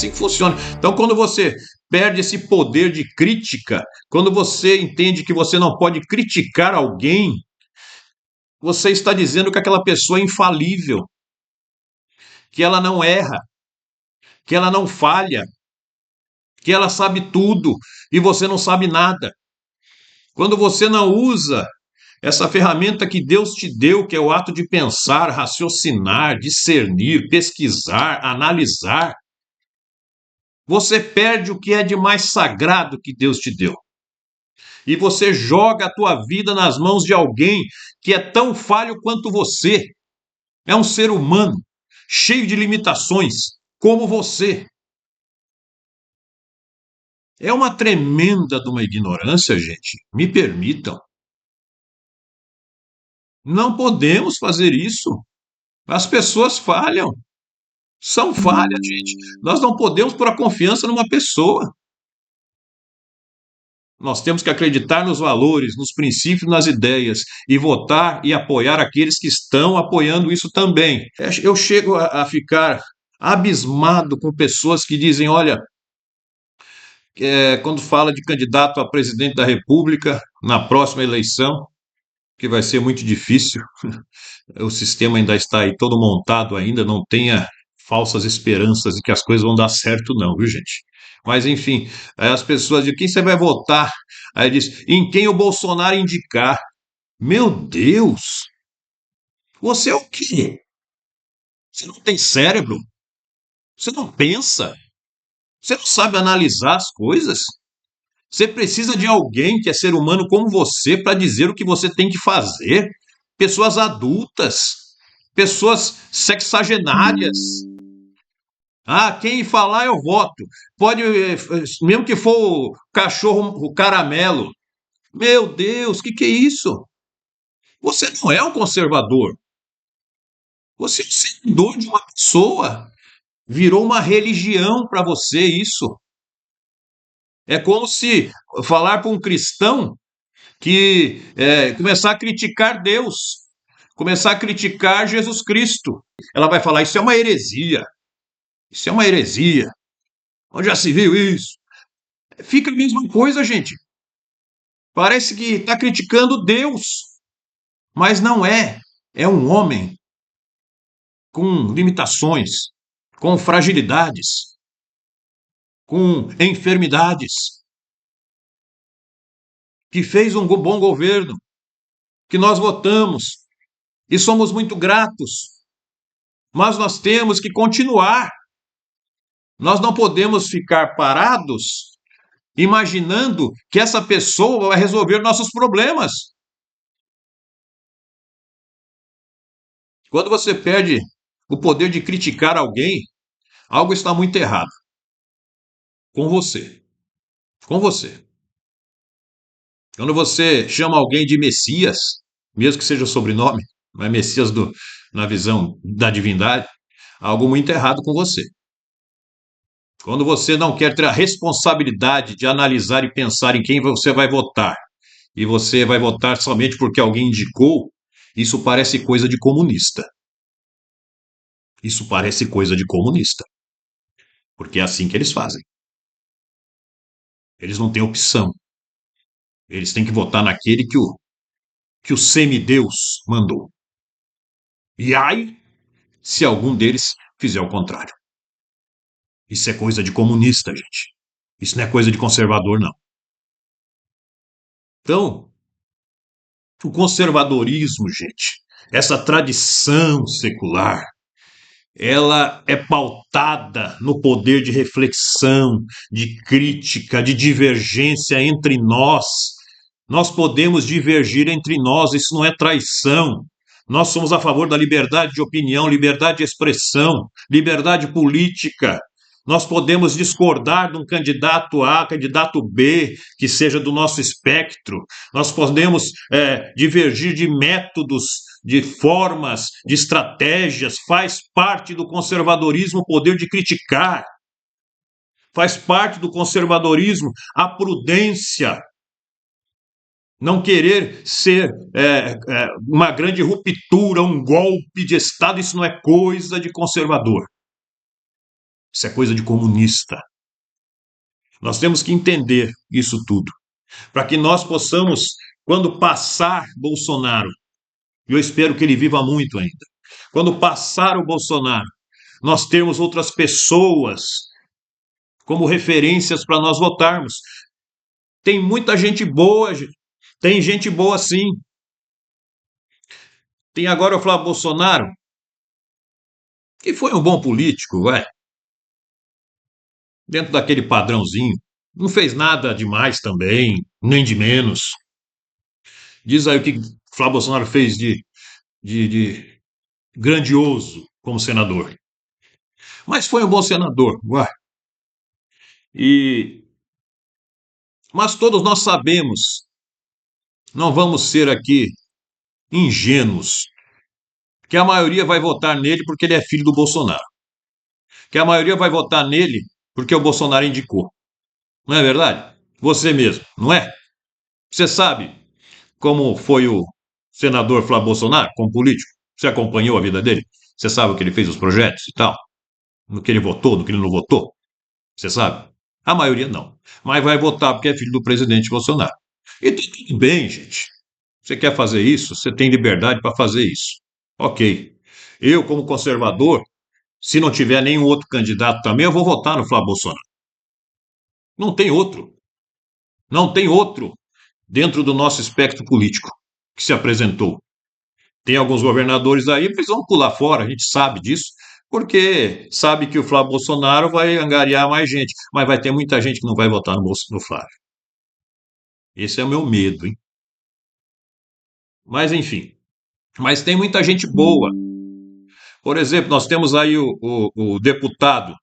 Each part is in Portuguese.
assim que funciona. Então, quando você perde esse poder de crítica, quando você entende que você não pode criticar alguém, você está dizendo que aquela pessoa é infalível, que ela não erra, que ela não falha, que ela sabe tudo e você não sabe nada. Quando você não usa essa ferramenta que Deus te deu, que é o ato de pensar, raciocinar, discernir, pesquisar, analisar, você perde o que é de mais sagrado que Deus te deu. E você joga a tua vida nas mãos de alguém que é tão falho quanto você. É um ser humano, cheio de limitações, como você. É uma tremenda de uma ignorância, gente. Me permitam. Não podemos fazer isso. As pessoas falham. São falhas, gente. Nós não podemos pôr a confiança numa pessoa. Nós temos que acreditar nos valores, nos princípios, nas ideias e votar e apoiar aqueles que estão apoiando isso também. Eu chego a ficar abismado com pessoas que dizem: olha, quando fala de candidato a presidente da República na próxima eleição, que vai ser muito difícil, o sistema ainda está aí todo montado ainda, não tenha falsas esperanças de que as coisas vão dar certo não, viu, gente? Mas, enfim, as pessoas dizem: quem você vai votar? Aí diz: em quem o Bolsonaro indicar. Meu Deus! Você é o quê? Você não tem cérebro? Você não pensa? Você não sabe analisar as coisas? Você precisa de alguém que é ser humano como você para dizer o que você tem que fazer? Pessoas adultas, pessoas sexagenárias. Ah, quem falar eu voto. Pode, mesmo que for o cachorro, o caramelo. Meu Deus, o que é isso? Você não é um conservador. Você é um seguidor de uma pessoa. Virou uma religião para você isso. É como se falar para um cristão que começar a criticar Deus, começar a criticar Jesus Cristo. Ela vai falar: isso é uma heresia. Isso é uma heresia. Onde já se viu isso? Fica a mesma coisa, gente. Parece que está criticando Deus, mas não é. É um homem com limitações, com fragilidades, com enfermidades, que fez um bom governo, que nós votamos e somos muito gratos, mas nós temos que continuar. Nós não podemos ficar parados imaginando que essa pessoa vai resolver nossos problemas. Quando você perde o poder de criticar alguém, algo está muito errado com você. Com você. Quando você chama alguém de Messias, mesmo que seja o sobrenome, não é Messias na visão da divindade, há algo muito errado com você. Quando você não quer ter a responsabilidade de analisar e pensar em quem você vai votar, e você vai votar somente porque alguém indicou, isso parece coisa de comunista. Isso parece coisa de comunista, porque é assim que eles fazem. Eles não têm opção. Eles têm que votar naquele que o semideus mandou. E ai, se algum deles fizer o contrário. Isso é coisa de comunista, gente. Isso não é coisa de conservador, não. Então, o conservadorismo, gente, essa tradição secular, ela é pautada no poder de reflexão, de crítica, de divergência entre nós. Nós podemos divergir entre nós, isso não é traição. Nós somos a favor da liberdade de opinião, liberdade de expressão, liberdade política. Nós podemos discordar de um candidato A, candidato B, que seja do nosso espectro. Nós podemos divergir de métodos, de formas, de estratégias. Faz parte do conservadorismo o poder de criticar. Faz parte do conservadorismo a prudência. Não querer ser uma grande ruptura, um golpe de Estado, isso não é coisa de conservador. Isso é coisa de comunista. Nós temos que entender isso tudo, para que nós possamos, quando passar Bolsonaro, e eu espero que ele viva muito ainda, quando passar o Bolsonaro, nós termos outras pessoas como referências para nós votarmos. Tem muita gente boa, tem gente boa sim. Tem agora o Flávio Bolsonaro, que foi um bom político, vai, dentro daquele padrãozinho. Não fez nada demais também, nem de menos. Diz aí o que o Flávio Bolsonaro fez de grandioso como senador. Mas foi um bom senador, vai. E, mas todos nós sabemos, não vamos ser aqui ingênuos, que a maioria vai votar nele porque ele é filho do Bolsonaro. Que a maioria vai votar nele porque o Bolsonaro indicou. Não é verdade? Você mesmo, não é? Você sabe como foi o senador Flávio Bolsonaro, como político? Você acompanhou a vida dele? Você sabe o que ele fez, os projetos e tal? No que ele votou, no que ele não votou? Você sabe? A maioria não. Mas vai votar porque é filho do presidente Bolsonaro. E tudo bem, gente. Você quer fazer isso? Você tem liberdade para fazer isso. Ok. Eu, como conservador, se não tiver nenhum outro candidato também, eu vou votar no Flávio Bolsonaro. Não tem outro. Não tem outro dentro do nosso espectro político que se apresentou. Tem alguns governadores aí, eles vão pular fora, a gente sabe disso, porque sabe que o Flávio Bolsonaro vai angariar mais gente, mas vai ter muita gente que não vai votar no Flávio. Esse é o meu medo, hein? Mas enfim, mas tem muita gente boa. Por exemplo, nós temos aí o deputado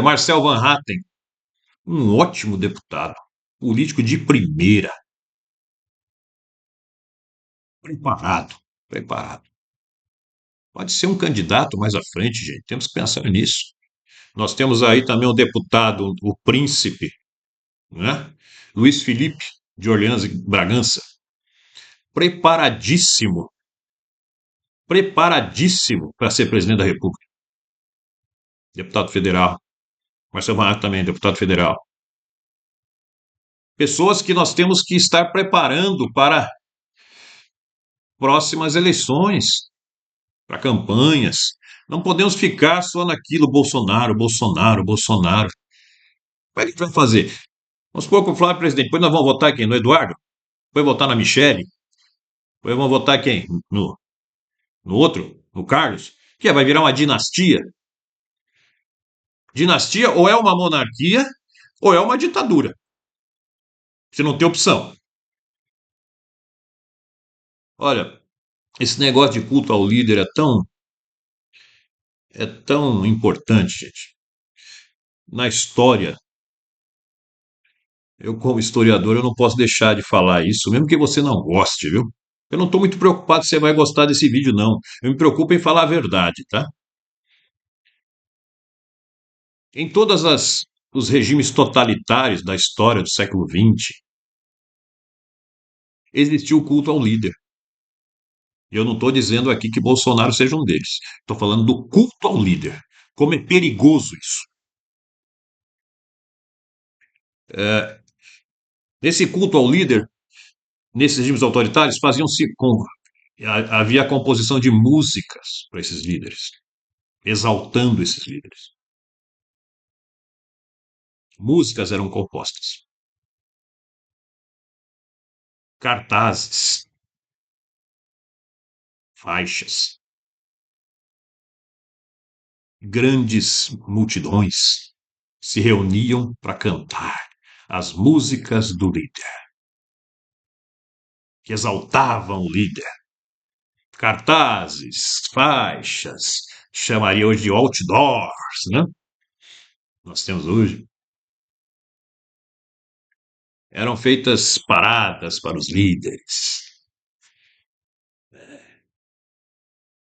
Marcel Van Hatten, um ótimo deputado, político de primeira, preparado, preparado. Pode ser um candidato mais à frente, gente. Temos que pensar nisso. Nós temos aí também o deputado, o príncipe, né? Luiz Felipe de Orleans e Bragança, preparadíssimo, preparadíssimo para ser presidente da República. Deputado federal. Marcelo Van também, deputado federal. Pessoas que nós temos que estar preparando para próximas eleições, para campanhas. Não podemos ficar só naquilo, Bolsonaro, Bolsonaro, Bolsonaro. Como é que a gente vai fazer? Vamos supor que o Flávio é presidente, depois nós vamos votar quem? No Eduardo? Depois votar na Michele? Depois vamos votar quem? No outro? No Carlos? Que vai virar uma dinastia? Dinastia ou é uma monarquia ou é uma ditadura. Você não tem opção. Olha, esse negócio de culto ao líder é tão importante, gente. Na história, eu como historiador, eu não posso deixar de falar isso, mesmo que você não goste, viu? Eu não estou muito preocupado se você vai gostar desse vídeo, não. Eu me preocupo em falar a verdade, tá? Em todas os regimes totalitários da história do século XX, existiu o culto ao líder. E eu não estou dizendo aqui que Bolsonaro seja um deles. Estou falando do culto ao líder. Como é perigoso isso. Esse culto ao líder, nesses regimes autoritários, havia a composição de músicas para esses líderes, exaltando esses líderes. Músicas eram compostas, cartazes, faixas, grandes multidões se reuniam para cantar as músicas do líder, que exaltavam o líder. Cartazes, faixas, chamaria hoje de outdoors, né? Nós temos hoje. Eram feitas paradas para os líderes.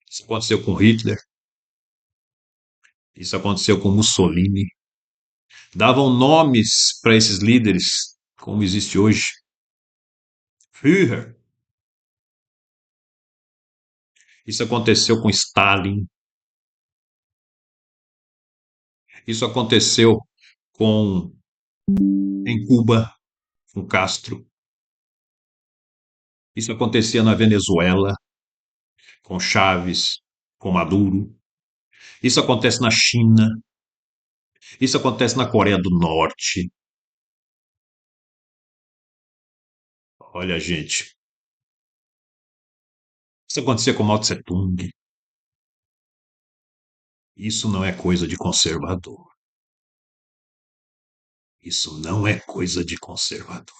Isso aconteceu com Hitler, isso aconteceu com Mussolini. Davam nomes para esses líderes, como existe hoje. Führer. Isso aconteceu com Stalin. Isso aconteceu com em Cuba, com Castro. Isso acontecia na Venezuela, com Chaves, com Maduro. Isso acontece na China. Isso acontece na Coreia do Norte. Olha, gente, isso acontecia com Mao Tse Tung. Isso não é coisa de conservador. Isso não é coisa de conservador.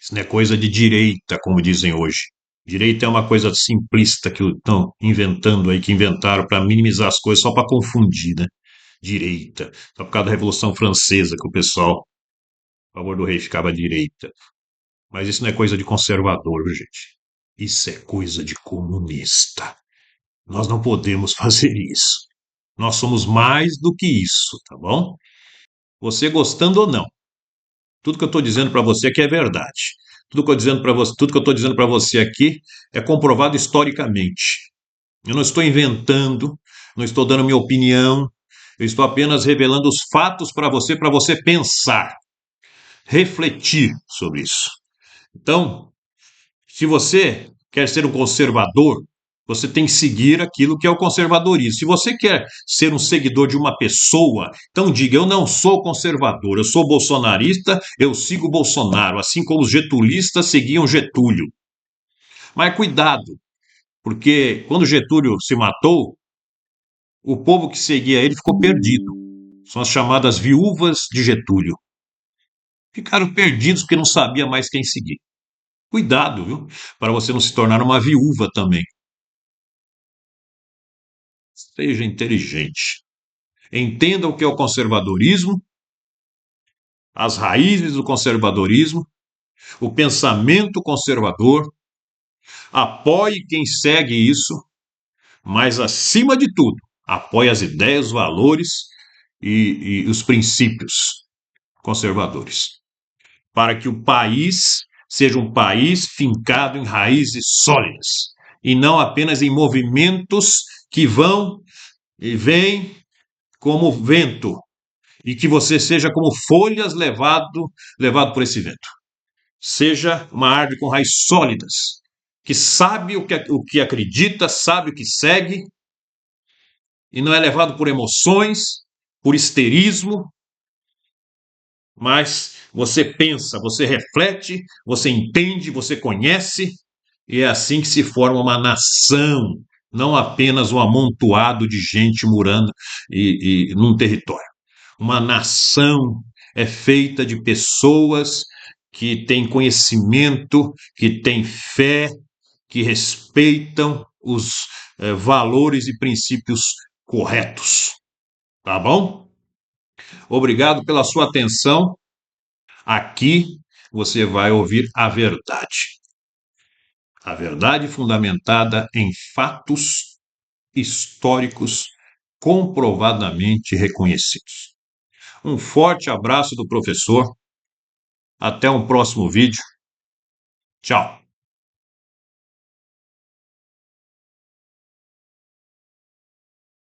Isso não é coisa de direita, como dizem hoje. Direita é uma coisa simplista que estão inventando aí, que inventaram para minimizar as coisas, só para confundir, né? Direita. Só por causa da Revolução Francesa que o pessoal, a favor do rei, ficava à direita. Mas isso não é coisa de conservador, gente. Isso é coisa de comunista. Nós não podemos fazer isso. Nós somos mais do que isso, tá bom? Você gostando ou não. Tudo que eu estou dizendo para você aqui é verdade. Tudo que eu estou dizendo para você aqui é comprovado historicamente. Eu não estou inventando, não estou dando minha opinião, eu estou apenas revelando os fatos para você pensar, refletir sobre isso. Então, se você quer ser um conservador, você tem que seguir aquilo que é o conservadorismo. Se você quer ser um seguidor de uma pessoa, então diga: eu não sou conservador, eu sou bolsonarista, eu sigo Bolsonaro, assim como os getulistas seguiam Getúlio. Mas cuidado, porque quando Getúlio se matou, o povo que seguia ele ficou perdido. São as chamadas viúvas de Getúlio. Ficaram perdidos porque não sabia mais quem seguir. Cuidado, viu? Para você não se tornar uma viúva também. Seja inteligente. Entenda o que é o conservadorismo, as raízes do conservadorismo, o pensamento conservador, apoie quem segue isso, mas, acima de tudo, apoie as ideias, os valores e os princípios conservadores, para que o país seja um país fincado em raízes sólidas e não apenas em movimentos que vão e vêm como vento, e que você seja como folhas levado por esse vento. Seja uma árvore com raízes sólidas, que sabe o que acredita, sabe o que segue, e não é levado por emoções, por histerismo, mas você pensa, você reflete, você entende, você conhece, e é assim que se forma uma nação, não apenas um amontoado de gente morando e num território. Uma nação é feita de pessoas que têm conhecimento, que têm fé, que respeitam os valores e princípios corretos. Tá bom? Obrigado pela sua atenção. Aqui você vai ouvir a verdade. A verdade fundamentada em fatos históricos comprovadamente reconhecidos. Um forte abraço do professor. Até um próximo vídeo. Tchau.